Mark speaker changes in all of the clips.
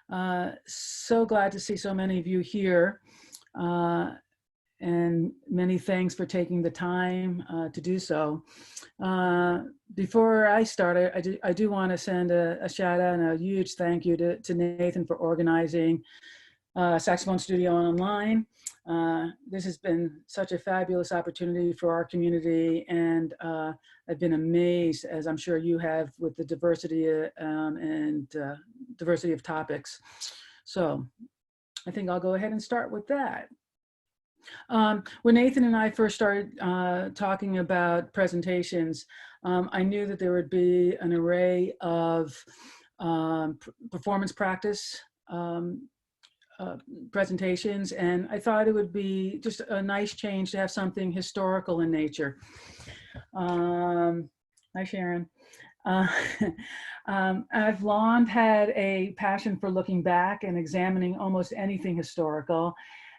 Speaker 1: So glad to see so many of you here, and many thanks for taking the time to do so. Before I start, I do want to send a shout out and a huge thank you to Nathan for organizing Saxophone Studio Online. This has been such a fabulous opportunity for our community, and I've been amazed, as I'm sure you have, with the diversity and diversity of topics. So I think I'll go ahead and start with that. When Nathan and I first started talking about presentations, I knew that there would be an array of performance practice presentations, and I thought it would be just a nice change to have something historical in nature. Hi, Sharon. I've long had a passion for looking back and examining almost anything historical,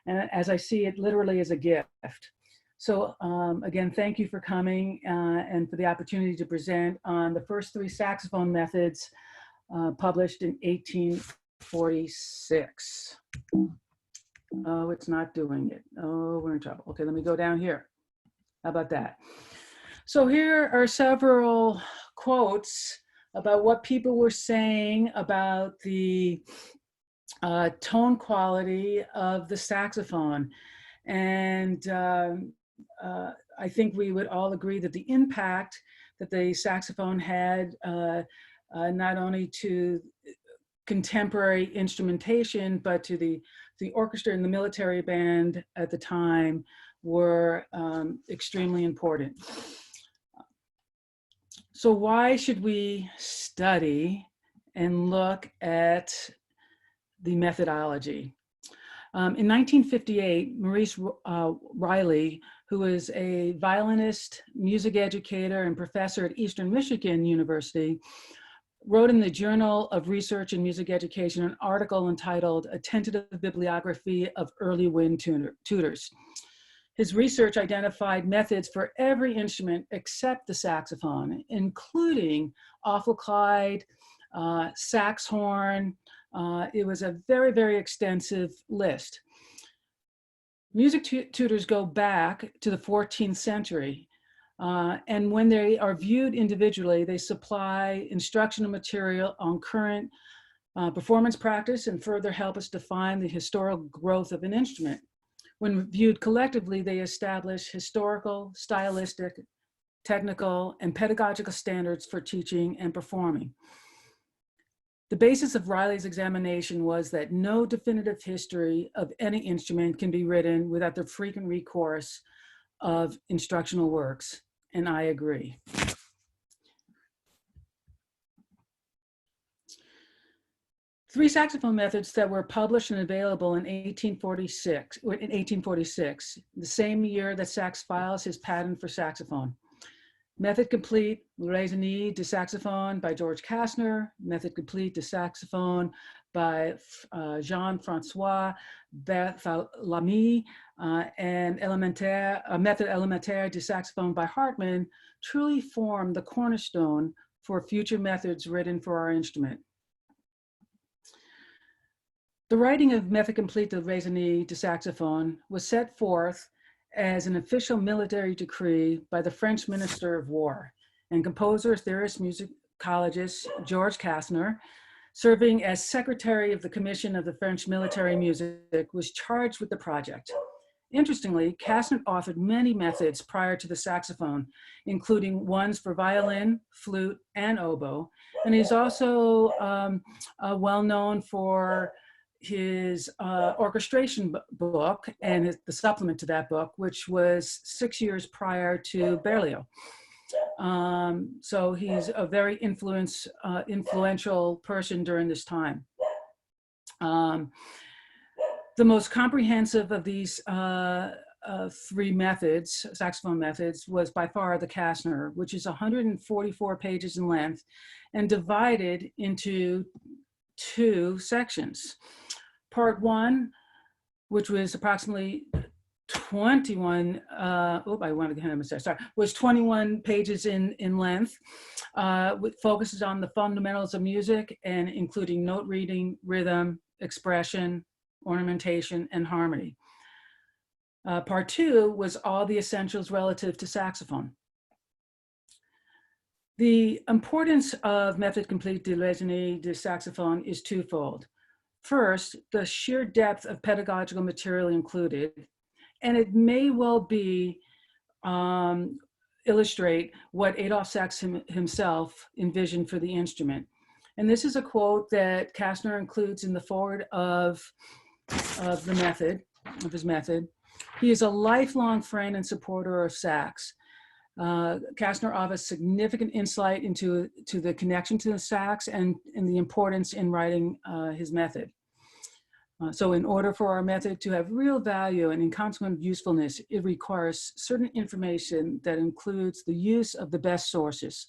Speaker 1: and as I see it literally as a gift. So again, thank you for coming and for the opportunity to present on the first 3 saxophone methods published in 1846. Oh, it's not doing it. Oh, we're in trouble. Okay, let me go down here. How about that? So here are several quotes about what people were saying about the tone quality of the saxophone. And I think we would all agree that the impact that the saxophone had not only to contemporary instrumentation, but to the orchestra and the military band at the time were extremely important. So why should we study and look at the methodology? In 1958, Maurice Riley, who was a violinist, music educator, and professor at Eastern Michigan University, wrote in the Journal of Research in Music Education an article entitled "A Tentative Bibliography of Early Wind Tutors." His research identified methods for every instrument except the saxophone, including Clyde, sax horn. It was a very, very extensive list. Music tutors go back to the 14th century. And when they are viewed individually, they supply instructional material on current performance practice and further help us define the historical growth of an instrument. When viewed collectively, they establish historical, stylistic, technical, and pedagogical standards for teaching and performing. The basis of Riley's examination was that no definitive history of any instrument can be written without the frequent recourse of instructional works, and I agree. Three saxophone methods that were published and available in 1846, the same year that Sax files his patent for saxophone. Method Complete, Raisonné de Saxophone by George Kastner, Method Complete de Saxophone by Jean-François Barthélemy, and Method Élémentaire de Saxophone by Hartmann truly form the cornerstone for future methods written for our instrument. The writing of Method Complete de Raisonné de Saxophone was set forth as an official military decree by the French Minister of War, and composer, theorist, musicologist George Kastner, serving as secretary of the Commission of the French Military Music, was charged with the project. Interestingly, Kastner authored many methods prior to the saxophone, including ones for violin, flute, and oboe, and he's also well known for his orchestration book and the supplement to that book, which was 6 years prior to Berlioz. So he's a very influential person during this time. The most comprehensive of these 3 methods, saxophone methods, was by far the Kastner, which is 144 pages in length and divided into 2 sections. Part 1, which was approximately 21, I want to hand a sorry, was 21 pages in length, focuses on the fundamentals of music and including note reading, rhythm, expression, ornamentation, and harmony. Part 2 was all the essentials relative to saxophone. The importance of Method complete de l'Ingénie de saxophone is twofold. First, the sheer depth of pedagogical material included, and it may well be illustrate what Adolphe Sax himself envisioned for the instrument. And this is a quote that Kastner includes in the foreword of his method. He is a lifelong friend and supporter of sax. Kastner offers significant insight into the connection to the sax and the importance in writing his method. So in order for our method to have real value and in consequent usefulness, it requires certain information that includes the use of the best sources.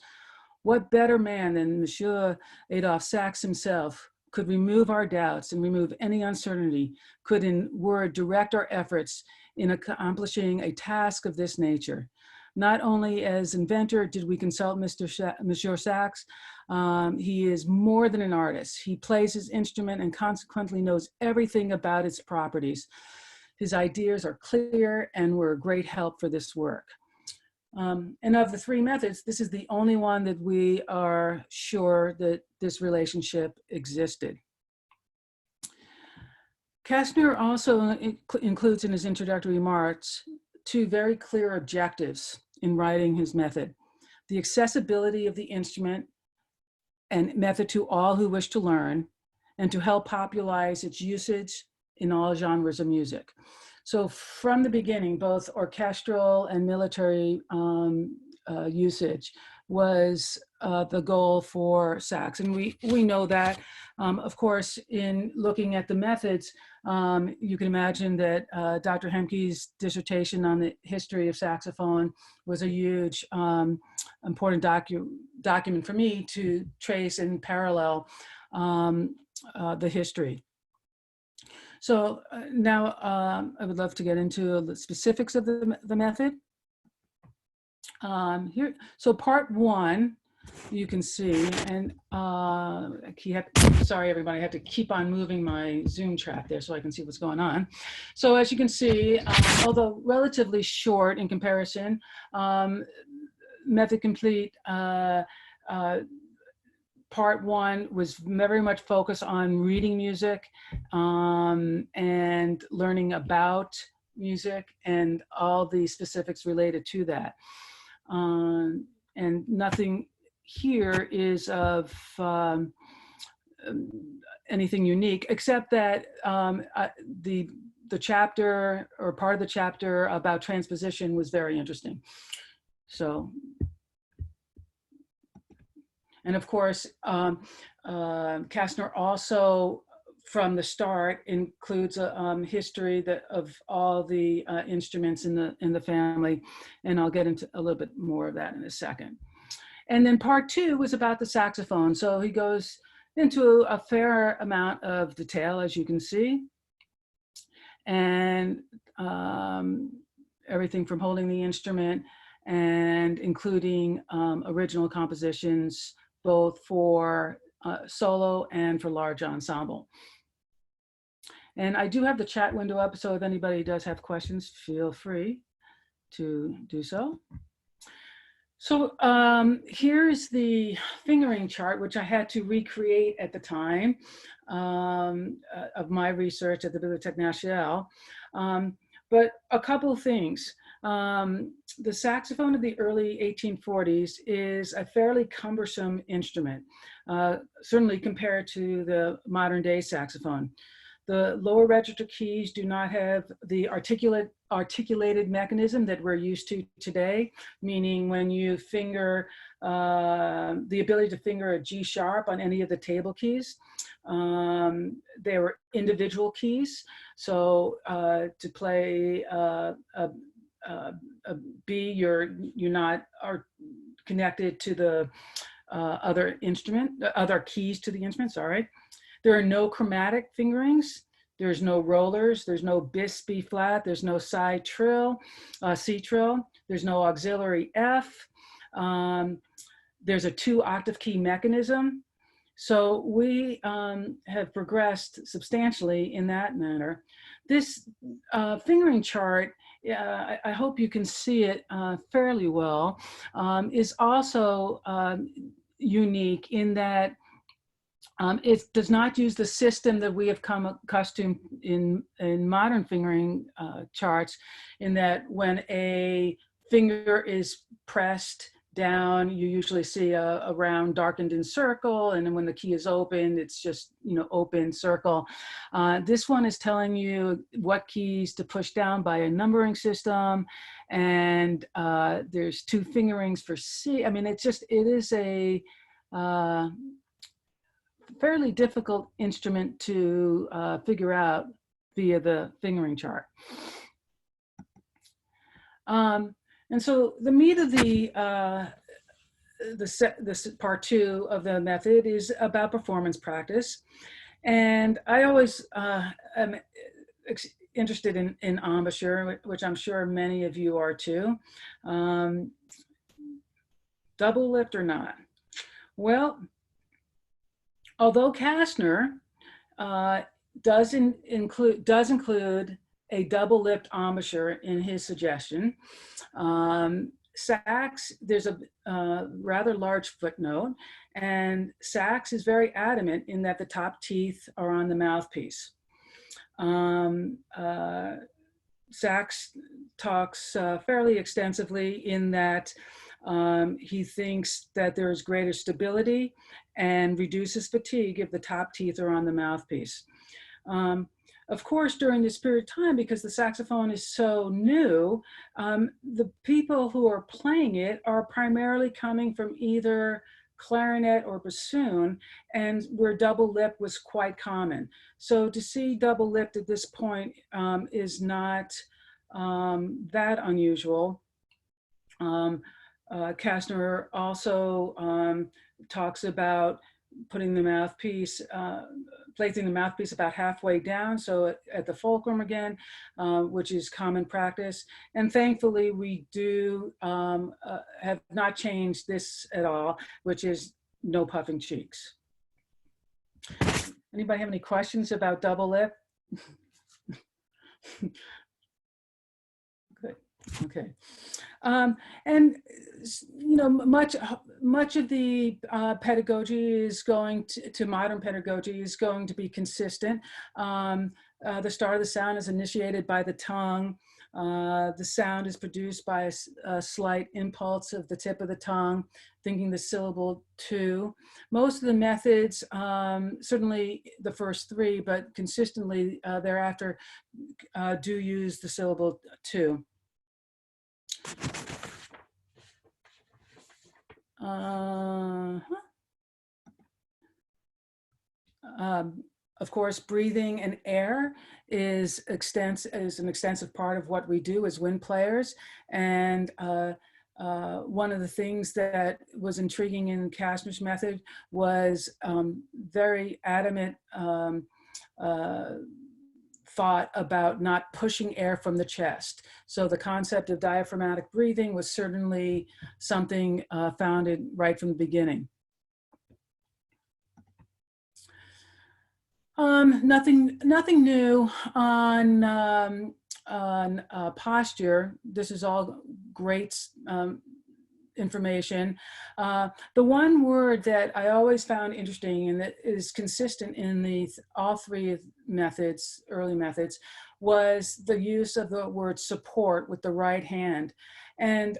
Speaker 1: What better man than Monsieur Adolphe Sax himself could remove our doubts and remove any uncertainty, could in word direct our efforts in accomplishing a task of this nature. Not only as inventor did we consult Monsieur Sax, he is more than an artist. He plays his instrument and consequently knows everything about its properties. His ideas are clear and were a great help for this work. And of the 3 methods, this is the only one that we are sure that this relationship existed. Kastner also includes in his introductory remarks 2 very clear objectives in writing his method: the accessibility of the instrument and method to all who wish to learn, and to help popularize its usage in all genres of music. So from the beginning, both orchestral and military usage was the goal for sax. And we know that, of course, in looking at the methods, you can imagine that Dr. Hemke's dissertation on the history of saxophone was a huge, important document for me to trace and parallel the history. So now I would love to get into the specifics of the method. Here, so part 1, you can see, and sorry everybody, I have to keep on moving my Zoom track there so I can see what's going on. So as you can see, although relatively short in comparison, Method Complete Part 1 was very much focused on reading music and learning about music and all the specifics related to that. And nothing here is of anything unique, except that the chapter or part of the chapter about transposition was very interesting. So, and of course, Kastner also, from the start, includes a history of all the instruments in the family, and I'll get into a little bit more of that in a second. And then part 2 was about the saxophone. So he goes into a fair amount of detail, as you can see, and everything from holding the instrument and including original compositions, both for solo and for large ensemble. And I do have the chat window up, so if anybody does have questions, feel free to do so. So here's the fingering chart, which I had to recreate at the time of my research at the Bibliothèque Nationale. But a couple of things. The saxophone of the early 1840s is a fairly cumbersome instrument, certainly compared to the modern day saxophone. The lower register keys do not have the articulated mechanism that we're used to today, meaning when you finger, the ability to finger a G sharp on any of the table keys. They were individual keys. So to play a B, you're not are connected to the other keys to the instrument, sorry. There are no chromatic fingerings. There's no rollers, there's no bis B flat, there's no side trill, C trill, there's no auxiliary F. There's a 2-octave key mechanism. So we have progressed substantially in that manner. This fingering chart, I hope you can see it fairly well, is also unique in that it does not use the system that we have come accustomed in modern fingering charts, in that when a finger is pressed down, you usually see a round darkened in circle, and then when the key is open, it's just, you know, open circle. This one is telling you what keys to push down by a numbering system, and there's 2 fingerings for C. I mean, it is a fairly difficult instrument to figure out via the fingering chart. And so the meat of the part 2 of the method is about performance practice. And I always am interested in embouchure, which I'm sure many of you are too. Double lift or not? Well, although Kastner does include a double lipped embouchure in his suggestion, Sachs, there's a rather large footnote, and Sachs is very adamant in that the top teeth are on the mouthpiece. Sachs talks fairly extensively in that he thinks that there's greater stability and reduces fatigue if the top teeth are on the mouthpiece. Of course, during this period of time, because the saxophone is so new, the people who are playing it are primarily coming from either clarinet or bassoon, and where double lip was quite common. So to see double lipped at this point is not that unusual. Kastner also talks about putting the mouthpiece, placing the mouthpiece about halfway down, so at the fulcrum again, which is common practice. And thankfully, we do have not changed this at all, which is no puffing cheeks. Anybody have any questions about double lip? Good. Okay. And you know, much of the pedagogy is going to modern pedagogy is going to be consistent. The start of the sound is initiated by the tongue. The sound is produced by a slight impulse of the tip of the tongue, thinking the syllable to. Most of the methods, certainly the first 3, but consistently thereafter, do use the syllable to. Of course, breathing and air is an extensive part of what we do as wind players. And one of the things that was intriguing in Kastner's method was very adamant thought about not pushing air from the chest. So the concept of diaphragmatic breathing was certainly something founded right from the beginning. Nothing new on posture. This is all great information. The one word that I always found interesting and that is consistent in all 3 methods, early methods, was the use of the word support with the right hand. And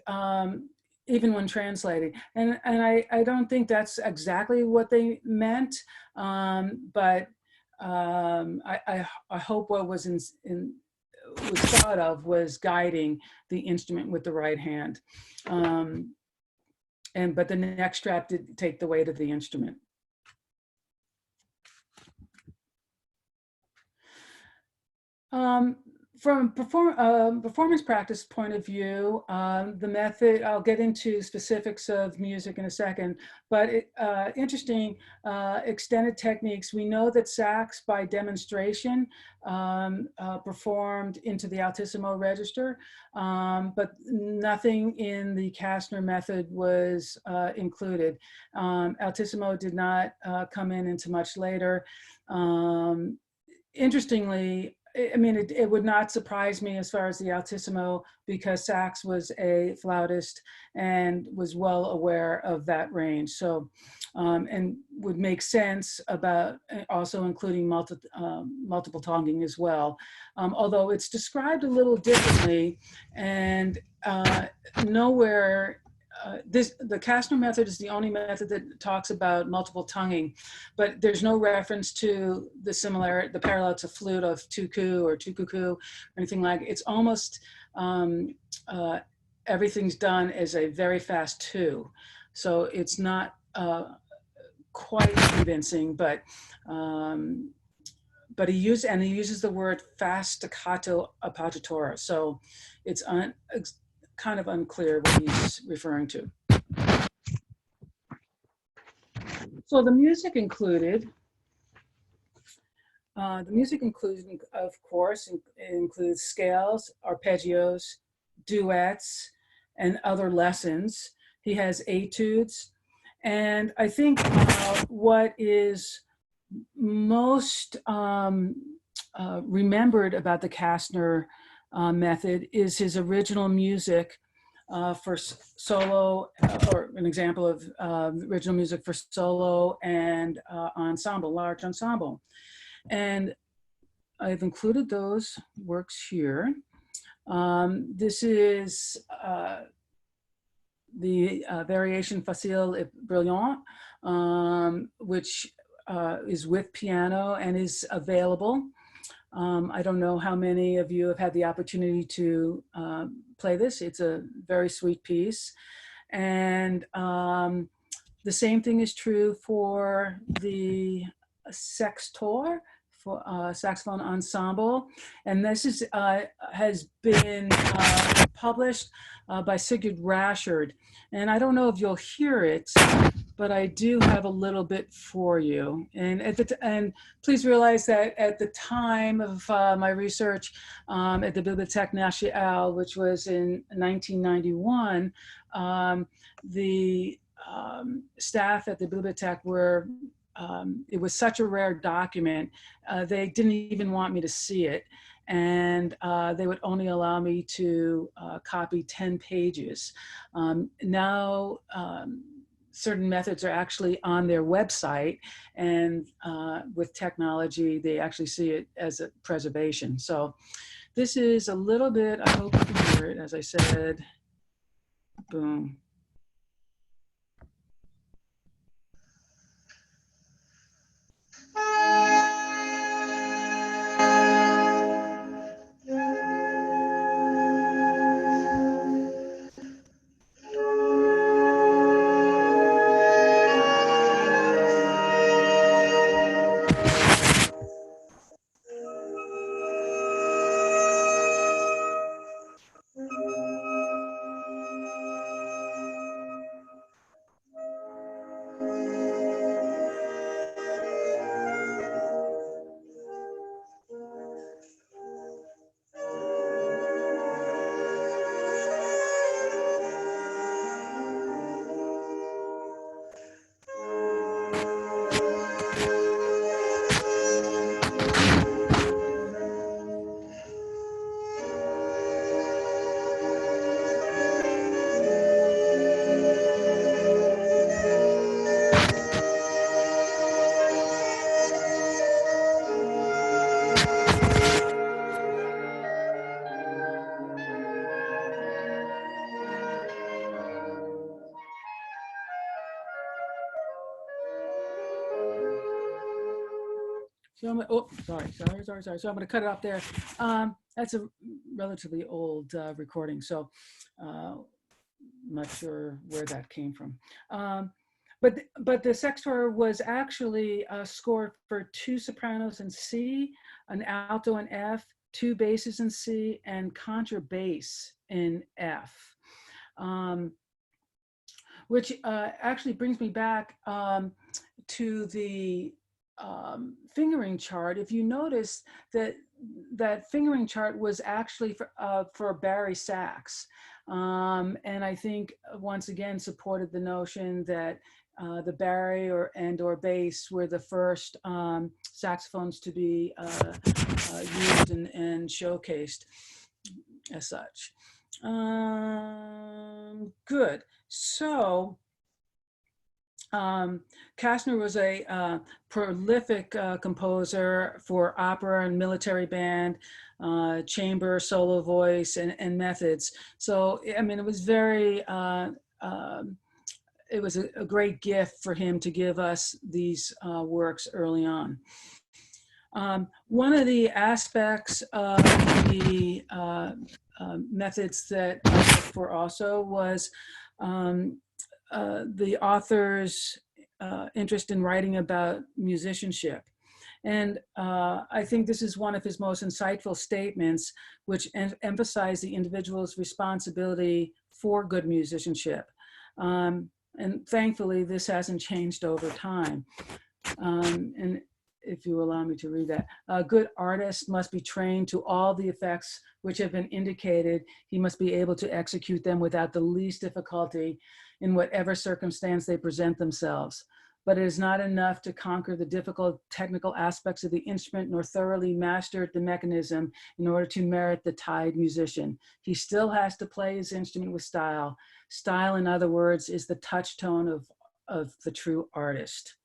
Speaker 1: even when translating. And I don't think that's exactly what they meant, but I hope what was was thought of was guiding the instrument with the right hand. But the neck strap did take the weight of the instrument. From performance practice point of view, the method, I'll get into specifics of music in a second, but interesting extended techniques. We know that sax by demonstration performed into the altissimo register, but nothing in the Kastner method was included. Altissimo did not come in until much later. Interestingly, I mean, it would not surprise me as far as the altissimo, because sax was a flautist and was well aware of that range. So, and would make sense about also including multiple tonguing as well. Although it's described a little differently, and nowhere the Kastner method is the only method that talks about multiple tonguing, but there's no reference to the parallel to flute of tuku or tukuku or anything like it. It's almost everything's done as a very fast two, so it's not quite convincing, but he uses the word fast staccato appoggiatura, so it's kind of unclear what he's referring to. So the music included, of course, includes scales, arpeggios, duets, and other lessons. He has etudes. And I think what is most remembered about the Kastner method is his original music for solo, or an example of original music for solo and ensemble, large ensemble. And I've included those works here. This is the variation facile et brillant, which is with piano and is available. I don't know how many of you have had the opportunity to play this. It's a very sweet piece. And the same thing is true for the sextor, for saxophone ensemble. And this is, has been published by Sigurd Rashard. And I don't know if you'll hear it, but I do have a little bit for you. And and please realize that at the time of my research at the Bibliothèque Nationale, which was in 1991, the staff at the Bibliothèque were, it was such a rare document, they didn't even want me to see it. And they would only allow me to copy 10 pages. Now, certain methods are actually on their website, and with technology, they actually see it as a preservation. So this is a little bit, I hope you can hear it, as I said, boom. So sorry. So I'm going to cut it off there. That's a relatively old recording, so I'm not sure where that came from. But the sextor was actually scored for 2 sopranos in C, an alto in F, 2 basses in C, and contrabass in F. Which actually brings me back to the fingering chart. If you notice that that fingering chart was actually for Barry sax. And I think once again supported the notion that the Barry or bass were the first saxophones to be used and showcased as such. Good. So Kastner was a prolific composer for opera and military band, chamber, solo voice, and methods. So, I mean, it was very, it was a great gift for him to give us these works early on. One of the aspects of the methods that I looked for also was the author's interest in writing about musicianship. And I think this is one of his most insightful statements, which emphasized the individual's responsibility for good musicianship. And thankfully, this hasn't changed over time. And if you allow me to read that, a good artist must be trained to all the effects which have been indicated. He must be able to execute them without the least difficulty in whatever circumstance they present themselves. But it is not enough to conquer the difficult technical aspects of the instrument nor thoroughly master the mechanism in order to merit the tied musician. He still has to play his instrument with style. Style, in other words, is the touchstone of the true artist.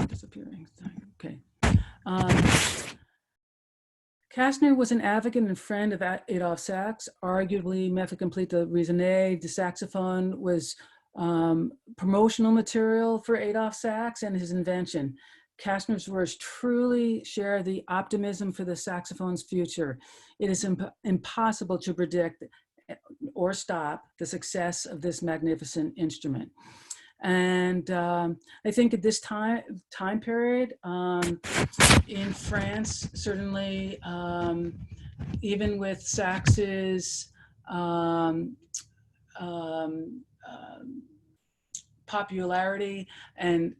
Speaker 1: Disappearing. Okay. Kastner was an advocate and friend of Adolphe Sax. Arguably, Method Complete de Raisonner, the saxophone was promotional material for Adolphe Sax and his invention. Kastner's words truly share the optimism for the saxophone's future. It is impossible to predict or stop the success of this magnificent instrument. And I think at this time period in France, certainly, even with Sax's popularity and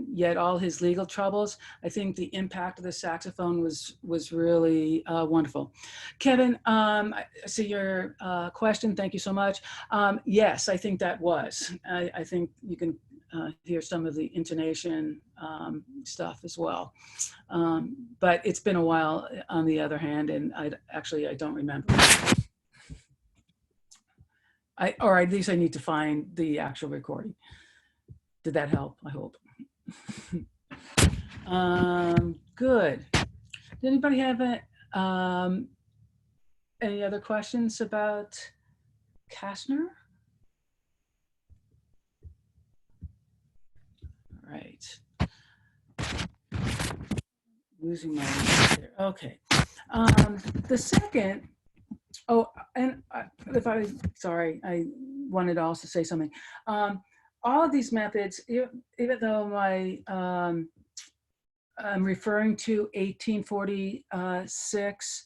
Speaker 1: yet all his legal troubles, I think the impact of the saxophone was really wonderful. Kevin, I see your question. Thank you so much. Yes, I think that was. I think you can hear some of the intonation stuff as well. But it's been a while on the other hand, and I don't remember. Or at least I need to find the actual recording. Did that help? I hope. Good. Did anybody have any other questions about Kastner? All right. Losing my mind there. Okay. The second. Oh, and sorry, I wanted to also say something. All of these methods, even though I'm referring to 1846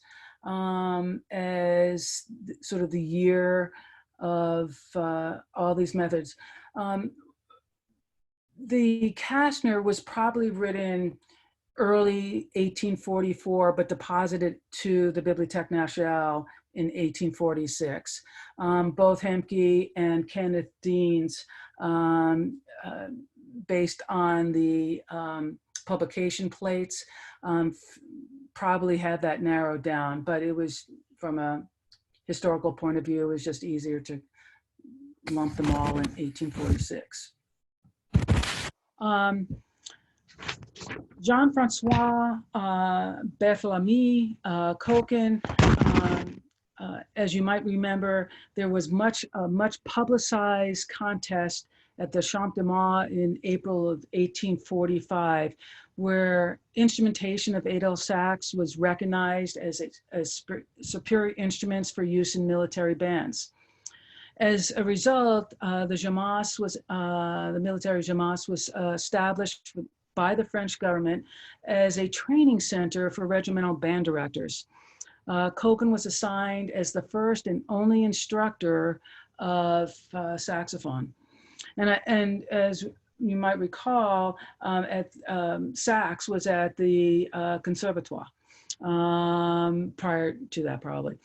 Speaker 1: as sort of the year of all these methods, the Kastner was probably written early 1844, but deposited to the Bibliothèque Nationale in 1846. Both Hemke and Kenneth Deans, based on the publication plates, probably had that narrowed down, but it was, from a historical point of view, it was just easier to lump them all in 1846. Jean-Francois Barthélemy, Cokken, as you might remember, there was a much publicized contest at the Champ de Mars in April of 1845, where instrumentation of Adolphe Sax was recognized as superior instruments for use in military bands. As a result, the military Jamas was established by the French government as a training center for regimental band directors. Cokken was assigned as the first and only instructor of saxophone. And as you might recall, sax was at the Conservatoire prior to that, probably.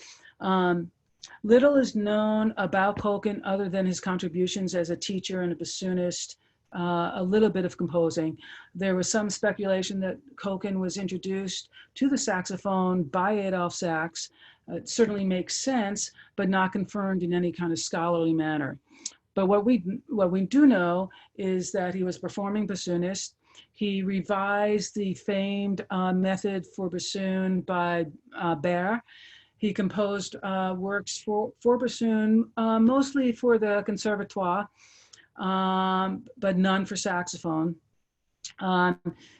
Speaker 1: Little is known about Cokken other than his contributions as a teacher and a bassoonist, a little bit of composing. There was some speculation that Cokken was introduced to the saxophone by Adolphe Sax. It certainly makes sense, but not confirmed in any kind of scholarly manner. But what we do know is that he was a performing bassoonist. He revised the famed method for bassoon by Baer. He composed works for bassoon, mostly for the Conservatoire, but none for saxophone.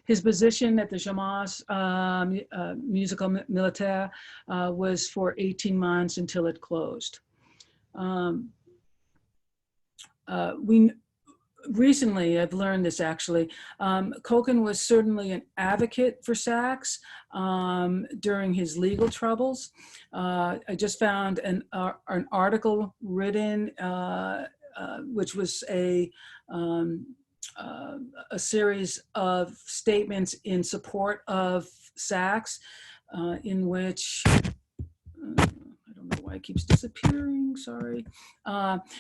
Speaker 1: His position at the Jammas Musical Militaire was for 18 months until it closed. Recently, I've learned this actually, Cokken was certainly an advocate for sax during his legal troubles. I just found an article written, which was a series of statements in support of sax, in which, I don't know why it keeps disappearing, sorry,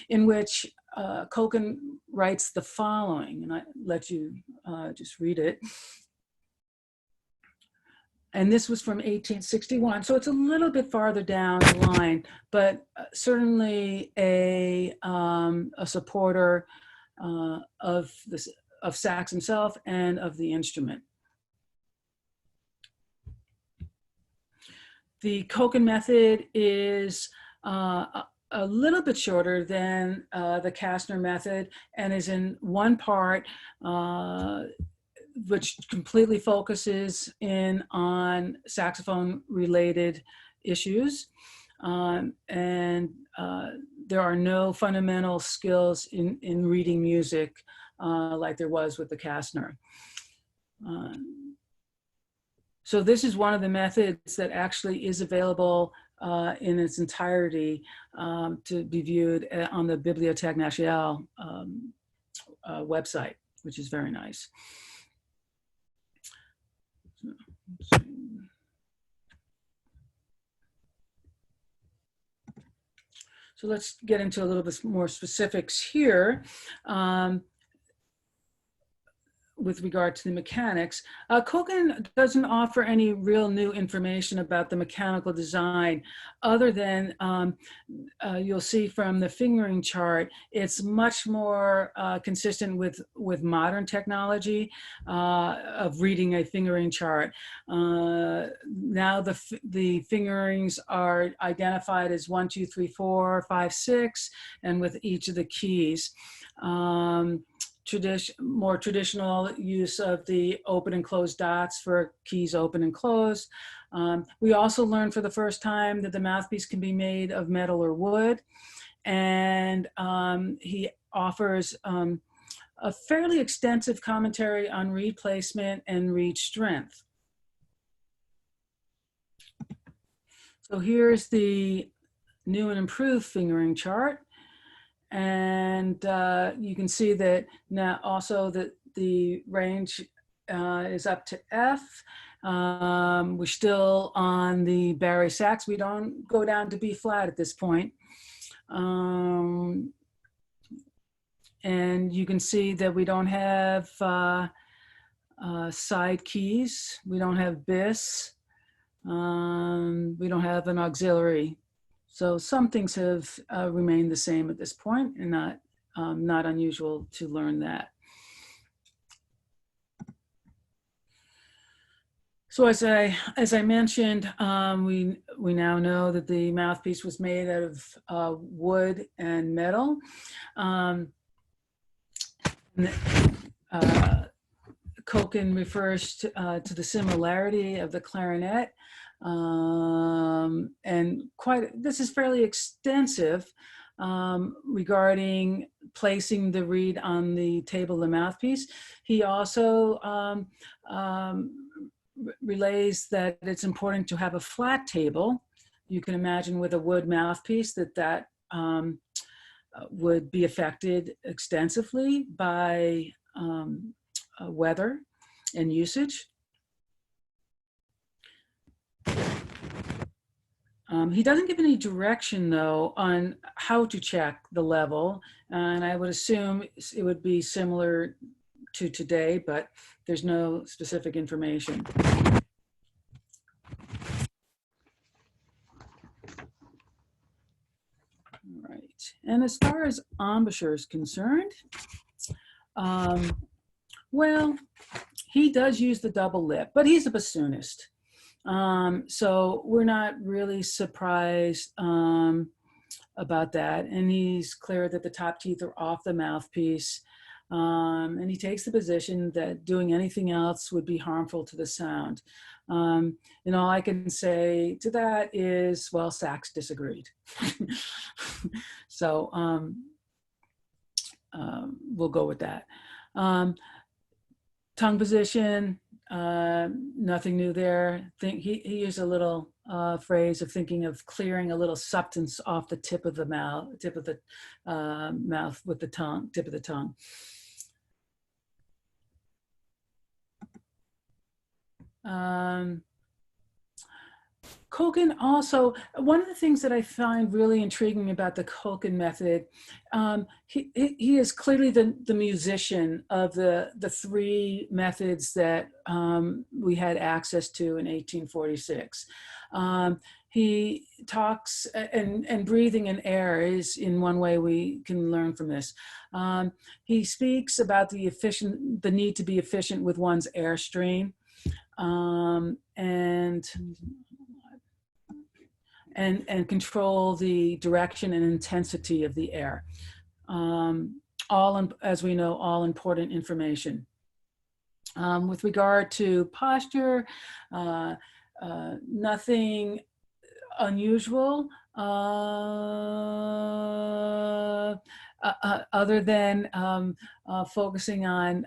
Speaker 1: in which Cokken writes the following, and I let you just read it. And this was from 1861, so it's a little bit farther down the line, but certainly a supporter of sax himself and of the instrument. The Cokken method is a little bit shorter than the Kastner method and is in one part which completely focuses in on saxophone related issues. And there are no fundamental skills in reading music like there was with the Kastner. So this is one of the methods that actually is available in its entirety to be viewed on the Bibliothèque Nationale website, which is very nice. So let's get into a little bit more specifics here. With regard to the mechanics, Cokken doesn't offer any real new information about the mechanical design other than you'll see from the fingering chart, it's much more consistent with modern technology of reading a fingering chart. Now the fingerings are identified as 1, 2, 3, 4, 5, 6, and with each of the keys. More traditional use of the open and closed dots for keys open and closed. We also learned for the first time that the mouthpiece can be made of metal or wood. And he offers a fairly extensive commentary on reed placement and reed strength. So here's the new and improved fingering chart. And you can see that now also that the range is up to F. We're still on the Barry sax. We don't go down to B flat at this point. And you can see that we don't have side keys. We don't have bis. We don't have an auxiliary. So some things have remained the same at this point, and not unusual to learn that. So as I mentioned, we now know that the mouthpiece was made out of wood and metal. Cokken refers to the similarity of the clarinet. And this is fairly extensive. regarding placing the reed on the table of the mouthpiece. He also relays that it's important to have a flat table. You can imagine with a wood mouthpiece that would be affected extensively by weather and usage. He doesn't give any direction, though, on how to check the level, and I would assume it would be similar to today, but there's no specific information. All right, and as far as embouchure is concerned, well, he does use the double lip, but he's a bassoonist. So we're not really surprised about that. And he's clear that the top teeth are off the mouthpiece. And he takes the position that doing anything else would be harmful to the sound. And all I can say to that is, well, Sax disagreed. So we'll go with that. Tongue position, nothing new there. He used a little phrase of thinking of clearing a little substance off the tip of the mouth, mouth with the tongue, tip of the tongue. Cokken also, one of the things that I find really intriguing about the Cokken method, he is clearly the musician of the three methods that we had access to in 1846. He talks, and breathing and air is in one way we can learn from this. He speaks about the need to be efficient with one's airstream, and control the direction and intensity of the air. As we know, all important information. With regard to posture, nothing unusual other than focusing on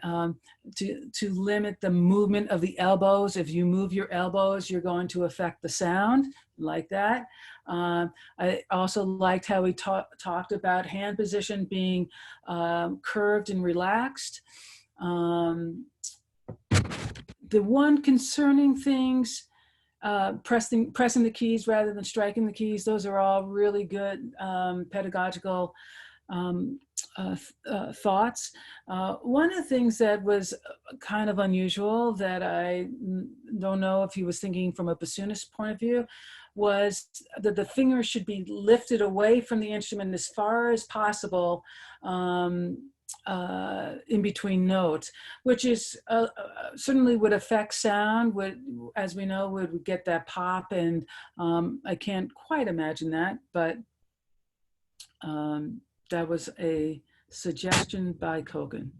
Speaker 1: to limit the movement of the elbows. If you move your elbows, you're going to affect the sound, like that. I also liked how he talked about hand position being curved and relaxed. The one concerning things, pressing the keys rather than striking the keys, those are all really good pedagogical thoughts. One of the things that was kind of unusual, that I don't know if he was thinking from a bassoonist point of view, was that the finger should be lifted away from the instrument as far as possible in between notes, which is certainly would affect sound, as we know, would get that pop, and I can't quite imagine that, but that was a suggestion by Cokken.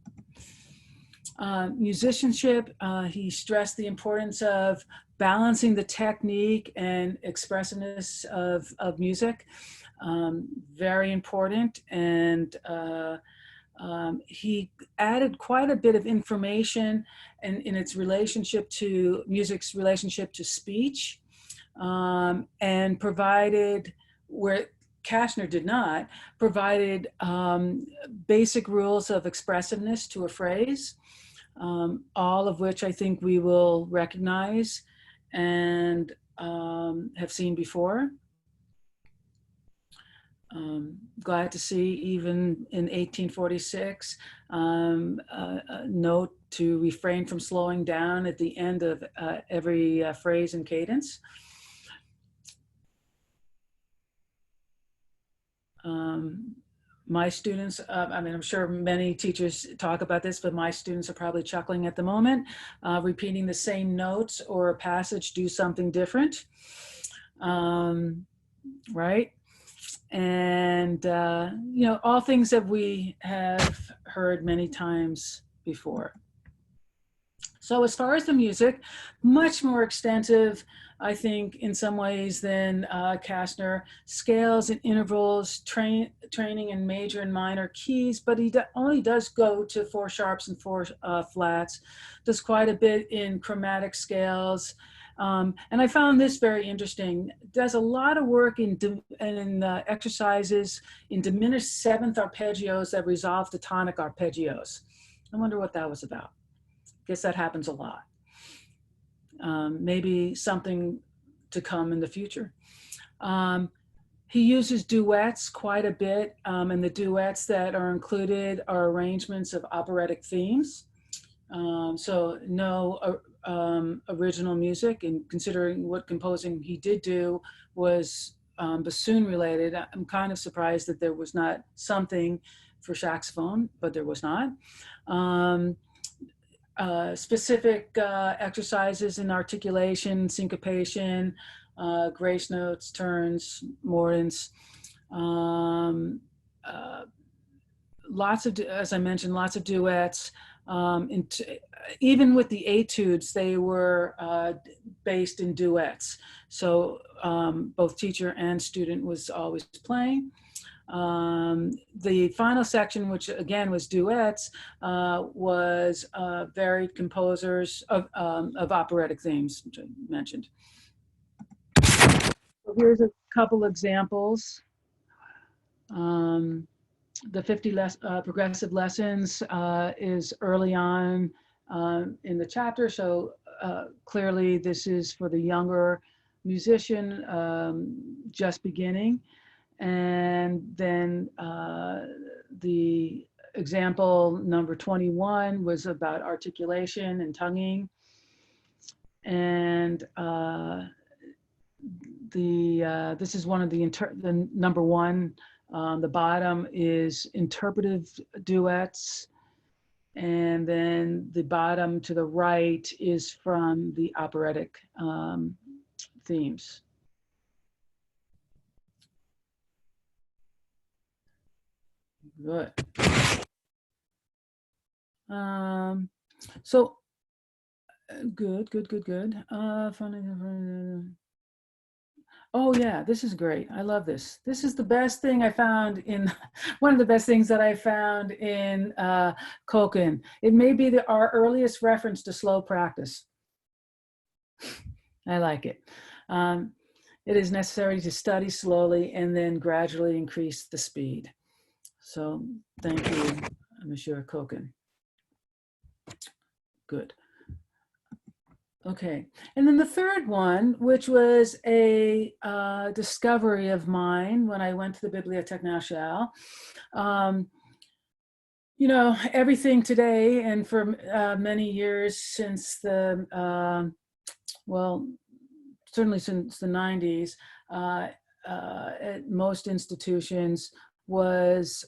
Speaker 1: Musicianship, he stressed the importance of balancing the technique and expressiveness of music. Very important, and he added quite a bit of information in its relationship to music's relationship to speech, and provided, where Kastner did not, provided basic rules of expressiveness to a phrase, all of which I think we will recognize and have seen before. Glad to see, even in 1846, a note to refrain from slowing down at the end of every phrase and cadence. My students, I mean, I'm sure many teachers talk about this, but my students are probably chuckling at the moment. Repeating the same notes or a passage, do something different, right? And, you know, all things that we have heard many times before. So as far as the music, much more extensive, I think, in some ways than Kastner. Scales and intervals, training in major and minor keys, but he only does go to 4 sharps and 4 flats. Does quite a bit in chromatic scales. And I found this very interesting. Does a lot of work in exercises in diminished 7th arpeggios that resolve to tonic arpeggios. I wonder what that was about. Guess that happens a lot. Maybe something to come in the future. He uses duets quite a bit, and the duets that are included are arrangements of operatic themes. So no original music, and considering what composing he did do was bassoon related, I'm kind of surprised that there was not something for saxophone, but there was not. Specific exercises in articulation, syncopation, grace notes, turns, mordents, lots of, as I mentioned, lots of duets. Even with the Etudes, they were based in duets. So both teacher and student was always playing. The final section, which again was duets, was varied composers of operatic themes, which I mentioned. So here's a couple examples. The 50 progressive lessons is early on in the chapter, so clearly this is for the younger musician just beginning. And then the example number 21 was about articulation and tonguing. And this is one of the number 1. The bottom is interpretive duets. And then the bottom to the right is from the operatic themes. Good. So good. Oh yeah, this is great. I love this. This is the best thing I found in, one of the best things that I found in Cokken. It may be our earliest reference to slow practice. I like it. It is necessary to study slowly and then gradually increase the speed. So thank you, Monsieur Cokken. Good. Okay, and then the third one, which was a discovery of mine when I went to the Bibliothèque Nationale. You know, everything today and for many years since the, well, certainly since the 90s, at most institutions was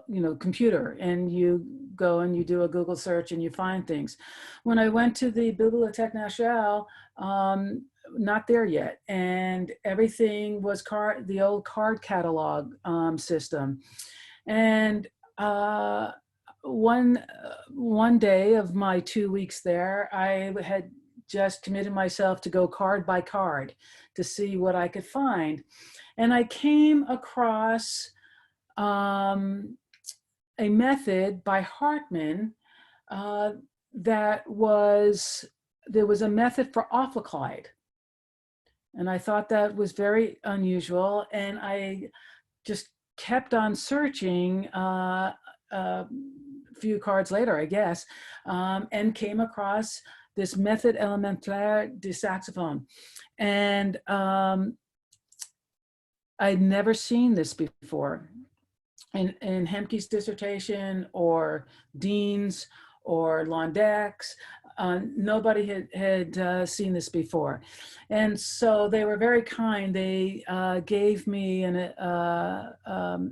Speaker 1: you know, computer, and you go and you do a Google search and you find things. When I went to the Bibliothèque Nationale, not there yet, and everything was the old card catalog system. And one day of my 2 weeks there, I had just committed myself to go card by card to see what I could find. And I came across a method by Hartmann there was a method for ophicleide. And I thought that was very unusual. And I just kept on searching a few cards later, I guess, and came across this method élémentaire du saxophone. And I'd never seen this before. In Hemke's dissertation or Dean's or Londek's, nobody had seen this before. And so they were very kind. They gave me a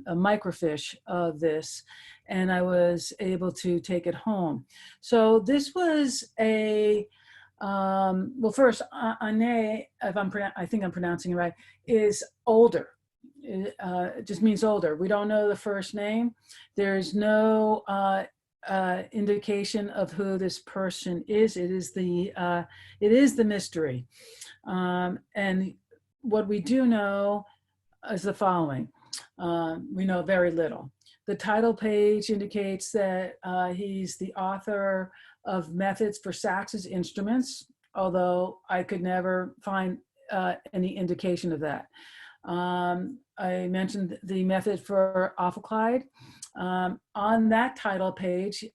Speaker 1: microfiche of this, and I was able to take it home. So this was a, well, first, Ane, I think I'm pronouncing it right, is older. It just means older. We don't know the first name. There's no indication of who this person is. It is the mystery. And what we do know is the following. We know very little. The title page indicates that he's the author of Methods for Sax's Instruments, although I could never find any indication of that. I mentioned the method for Aufklide. On that title page,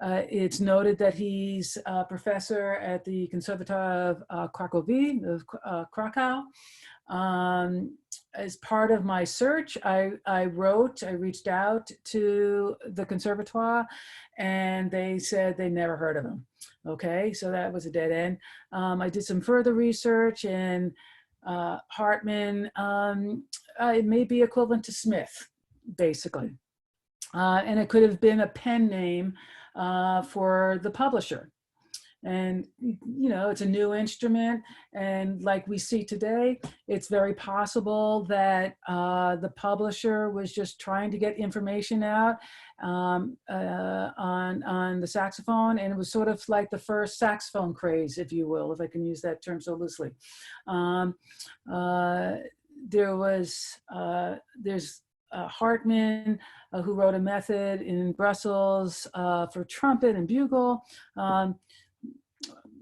Speaker 1: it's noted that he's a professor at the Conservatoire of Krakow. As part of my search, I reached out to the Conservatoire, and they said they never heard of him. Okay, so that was a dead end. I did some further research, and Hartmann, it may be equivalent to Smith, basically. And it could have been a pen name for the publisher. And, you know, it's a new instrument. And like we see today, it's very possible that the publisher was just trying to get information out on the saxophone. And it was sort of like the first saxophone craze, if you will, if I can use that term so loosely. There's Hartmann, who wrote a method in Brussels for trumpet and bugle.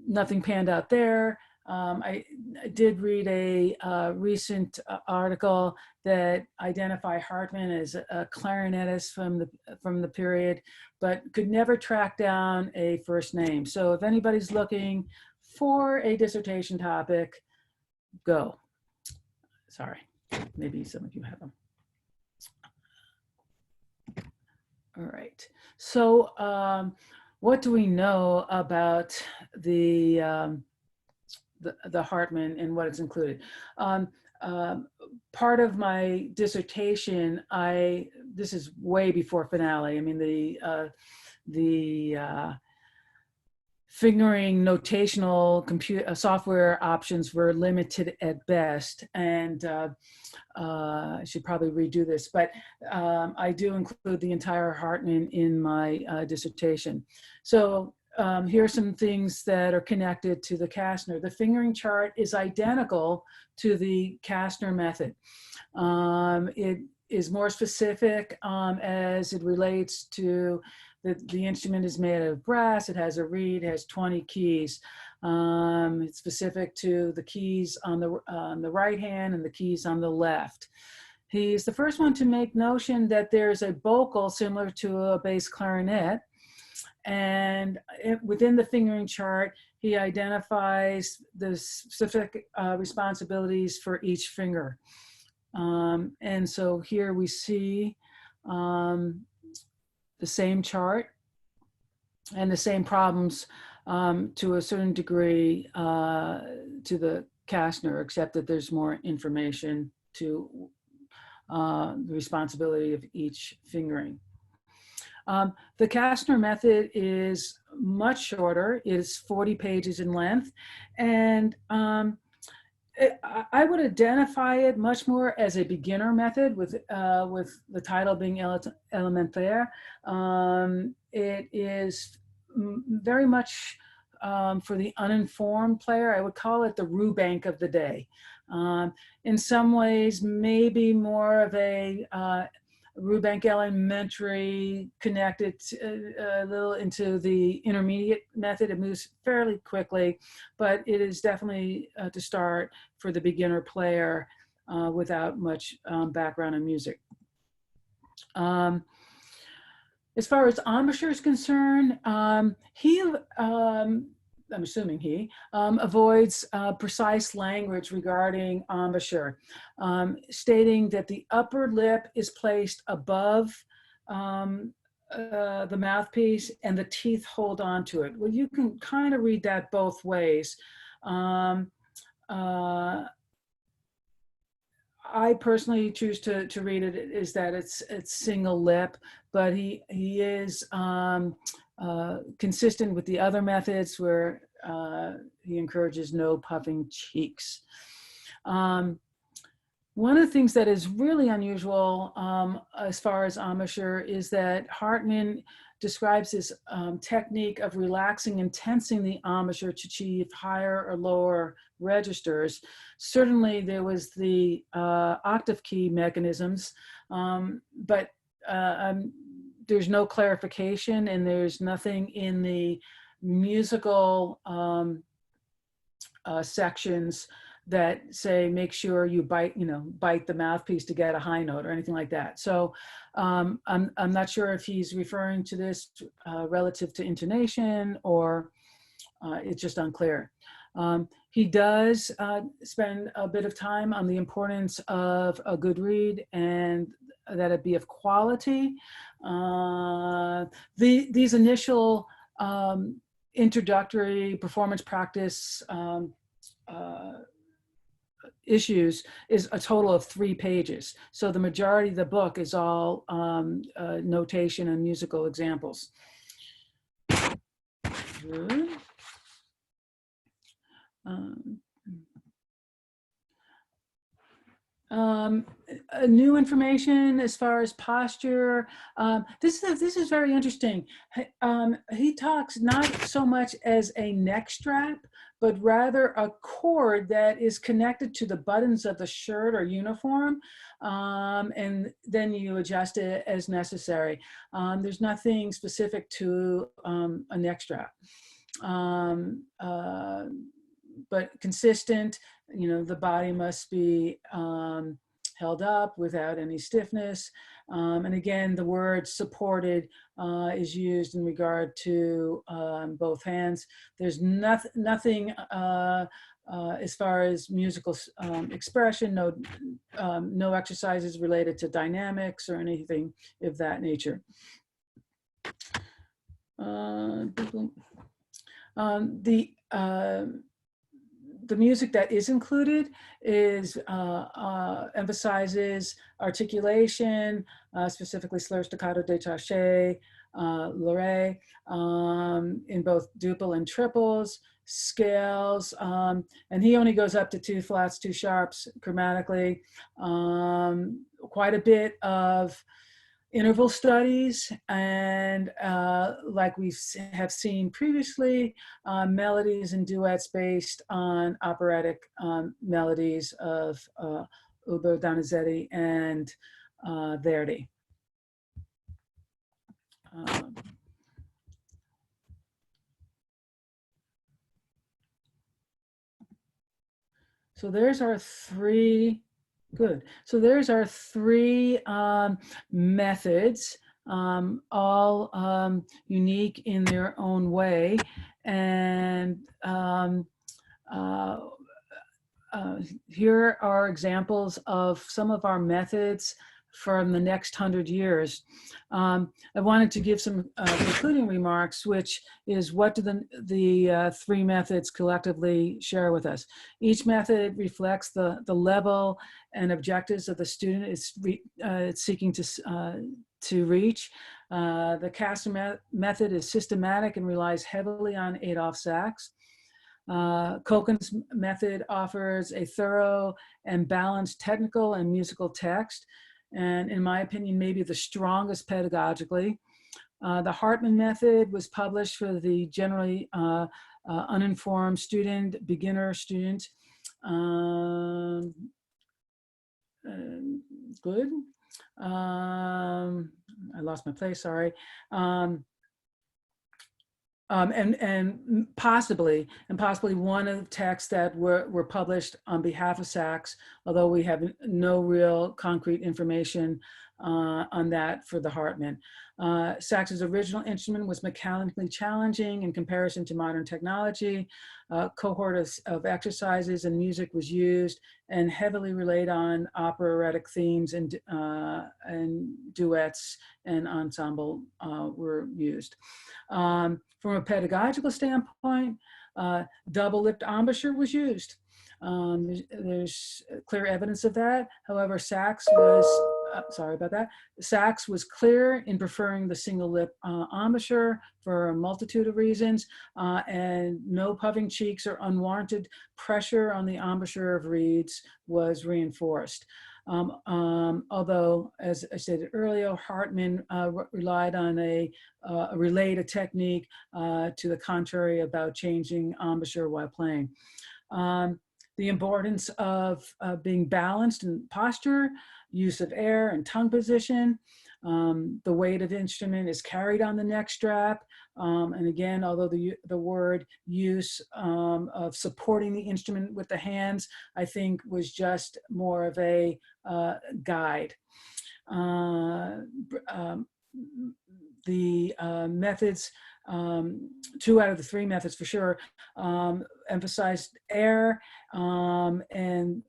Speaker 1: Nothing panned out there. I did read a recent article that identified Hartmann as a clarinetist from the period, but could never track down a first name. So if anybody's looking for a dissertation topic, go. Sorry, maybe some of you have them. All right. So what do we know about the Hartmann and what is included? Part of my dissertation, this is way before finale. I mean, the fingering notational computer software options were limited at best, and I should probably redo this, but I do include the entire Hartmann in my dissertation. So here are some things that are connected to the Kastner. The fingering chart is identical to the Kastner method. It is more specific as it relates to the instrument is made of brass, it has a reed, it has 20 keys. It's specific to the keys on the right hand and the keys on the left. He's the first one to make notion that there's a bocal similar to a bass clarinet. And within the fingering chart, he identifies the specific responsibilities for each finger. And so here we see the same chart and the same problems to a certain degree to the Kastner, except that there's more information to the responsibility of each fingering. The Kastner method is much shorter. It's 40 pages in length, and I would identify it much more as a beginner method with the title being Elementaire. It is very much for the uninformed player. I would call it the Rubank of the day. In some ways, maybe more of a Rubank elementary connected a little into the intermediate method. It moves fairly quickly, but it is definitely to start for the beginner player without much background in music. As far as embouchure is concerned, I'm assuming he avoids precise language regarding embouchure, stating that the upper lip is placed above the mouthpiece and the teeth hold on to it. Well, you can kind of read that both ways. I personally choose to read it is that it's single lip, but he is consistent with the other methods where he encourages no puffing cheeks. One of the things that is really unusual as far as embouchure is that Hartmann describes this technique of relaxing and tensing the embouchure to achieve higher or lower registers. Certainly there was the octave key mechanisms, but there's no clarification, and there's nothing in the musical sections that say make sure you bite the mouthpiece to get a high note or anything like that. So I'm not sure if he's referring to this relative to intonation, or it's just unclear. He does spend a bit of time on the importance of a good read and that it be of quality. These initial introductory performance practice issues is a total of 3 pages. So the majority of the book is all notation and musical examples. Good. New information as far as posture. This is very interesting. He talks not so much as a neck strap, but rather a cord that is connected to the buttons of the shirt or uniform, and then you adjust it as necessary. There's nothing specific to a neck strap, but consistent. The body must be held up without any stiffness. And again, the word supported is used in regard to both hands. There's nothing as far as musical expression, no exercises related to dynamics or anything of that nature. The music that is included is emphasizes articulation, specifically slur, staccato, détaché, l'oreille, in both duple and triples, scales, and he only goes up to 2 flats, 2 sharps chromatically. Quite a bit of interval studies, and like we have seen previously, melodies and duets based on operatic melodies of Ugo Donizetti and Verdi. So there's our 3. Good. So there's our 3 methods, all unique in their own way. And here are examples of some of our methods from the next 100 years. I wanted to give some concluding remarks, which is what do the 3 methods collectively share with us. Each method reflects the level and objectives of the student it's seeking to reach. The Kastner method is systematic and relies heavily on Adolph Sax. Kokken's method offers a thorough and balanced technical and musical text, and in my opinion, maybe the strongest pedagogically. The Hartmann method was published for the generally uninformed student, beginner student. Good. I lost my place, sorry. And possibly one of the texts that were published on behalf of Sax, although we have no real concrete information on that for the Hartmann. Sax's original instrument was mechanically challenging in comparison to modern technology. A cohort of exercises and music was used, and heavily relied on operatic themes and duets and ensemble were used. From a pedagogical standpoint, double-lipped embouchure was used. There's clear evidence of that. However, Sax was, sorry about that. Sax was clear in preferring the single lip embouchure for a multitude of reasons, and no puffing cheeks or unwarranted pressure on the embouchure of reeds was reinforced. Although, as I stated earlier, Hartmann relied on relayed a technique to the contrary about changing embouchure while playing. The importance of being balanced in posture, use of air and tongue position. The weight of the instrument is carried on the neck strap. And again, although the word use of supporting the instrument with the hands, I think was just more of a guide. The methods, 2 out of the 3 methods for sure, emphasized air and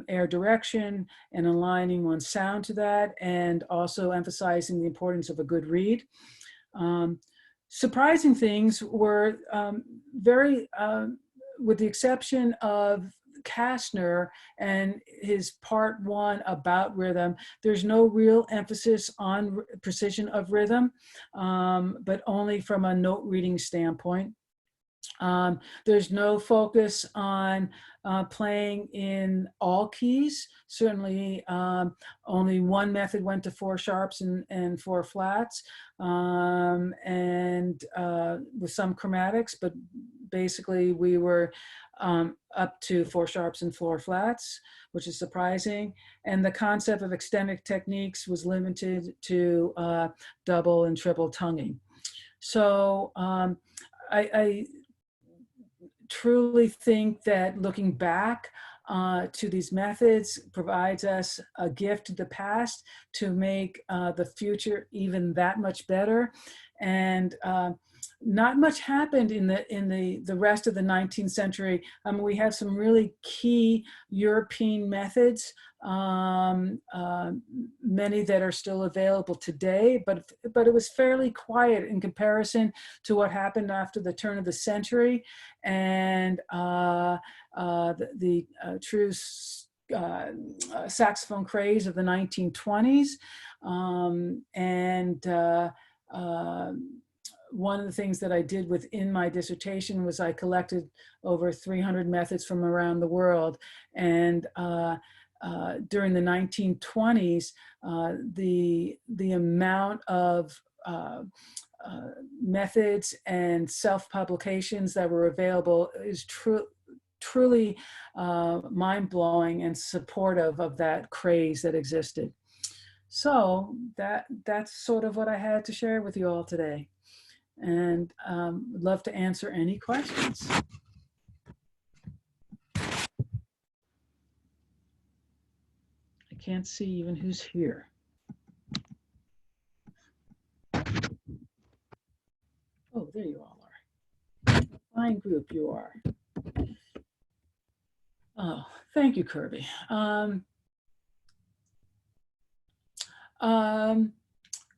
Speaker 1: air direction and aligning one's sound to that, and also emphasizing the importance of a good reed. Surprising things were with the exception of Kastner and his part 1 about rhythm, there's no real emphasis on precision of rhythm, but only from a note reading standpoint. There's no focus on playing in all keys. Certainly, only one method went to 4 sharps and 4 flats, and with some chromatics, but basically we were up to 4 sharps and 4 flats, which is surprising. And the concept of extended techniques was limited to double and triple tonguing. So I truly think that looking back to these methods provides us a gift to the past to make the future even that much better. And not much happened in the rest of the 19th century. We have some really key European methods, many that are still available today, but it was fairly quiet in comparison to what happened after the turn of the century and the true saxophone craze of the 1920s. One of the things that I did within my dissertation was I collected over 300 methods from around the world. And during the 1920s, the amount of methods and self-publications that were available is truly mind-blowing and supportive of that craze that existed. So that's sort of what I had to share with you all today. And would love to answer any questions. I can't see even who's here. Oh, there you all are. Fine group you are. Oh, thank you, Kirby.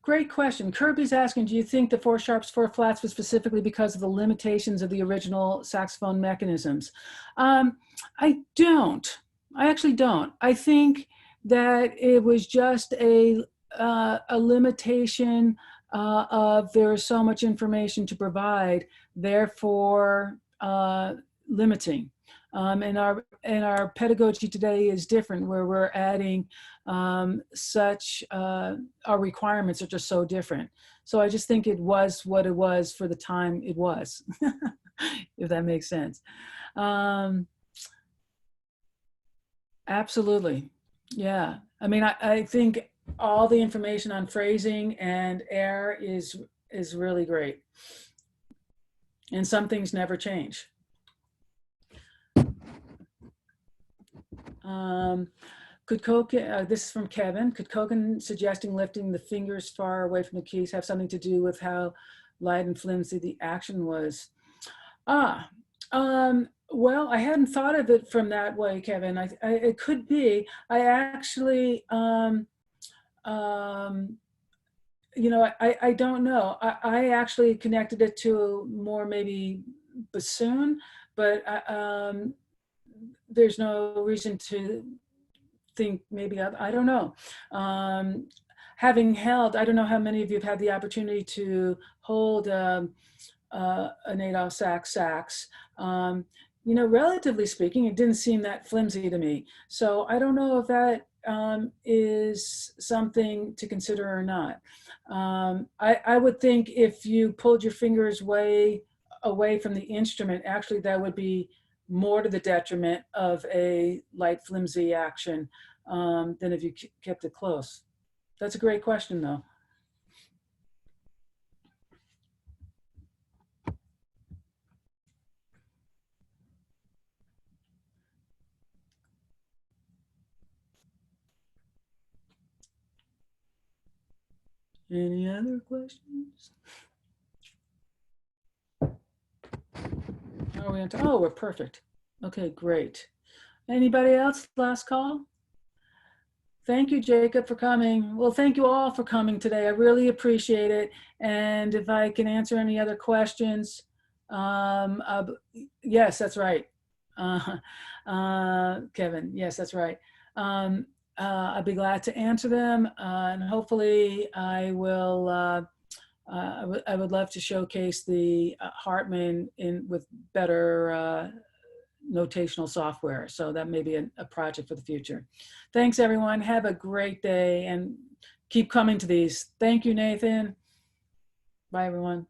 Speaker 1: Great question. Kirby's asking, do you think the 4 sharps, 4 flats was specifically because of the limitations of the original saxophone mechanisms? I don't. I actually don't. I think that it was just a limitation of there is so much information to provide, therefore limiting. And our pedagogy today is different, where we're adding our requirements are just so different. So I just think it was what it was for the time it was, if that makes sense. Absolutely. Yeah. I mean, I think all the information on phrasing and air is really great. And some things never change. Could Cokken, this is from Kevin, could Cokken suggesting lifting the fingers far away from the keys have something to do with how light and flimsy the action was? Well, I hadn't thought of it from that way, Kevin. It could be. I actually, you know, I don't know. I actually connected it to more maybe bassoon, but there's no reason to think maybe, I don't know. Having held, I don't know how many of you have had the opportunity to hold an Adolph sax. You know, relatively speaking, it didn't seem that flimsy to me. So I don't know if that is something to consider or not. I would think if you pulled your fingers way away from the instrument, actually that would be more to the detriment of a light, flimsy action than if you kept it close. That's a great question, though. Any other questions? Oh, we're perfect. Okay, great. Anybody else? Last call? Thank you, Jacob, for coming. Well, thank you all for coming today. I really appreciate it. And if I can answer any other questions, yes, that's right. Kevin, yes, that's right. I'd be glad to answer them. And hopefully I will, I would love to showcase the Hartmann with better notational software. So that may be a project for the future. Thanks, everyone. Have a great day and keep coming to these. Thank you, Nathan. Bye, everyone.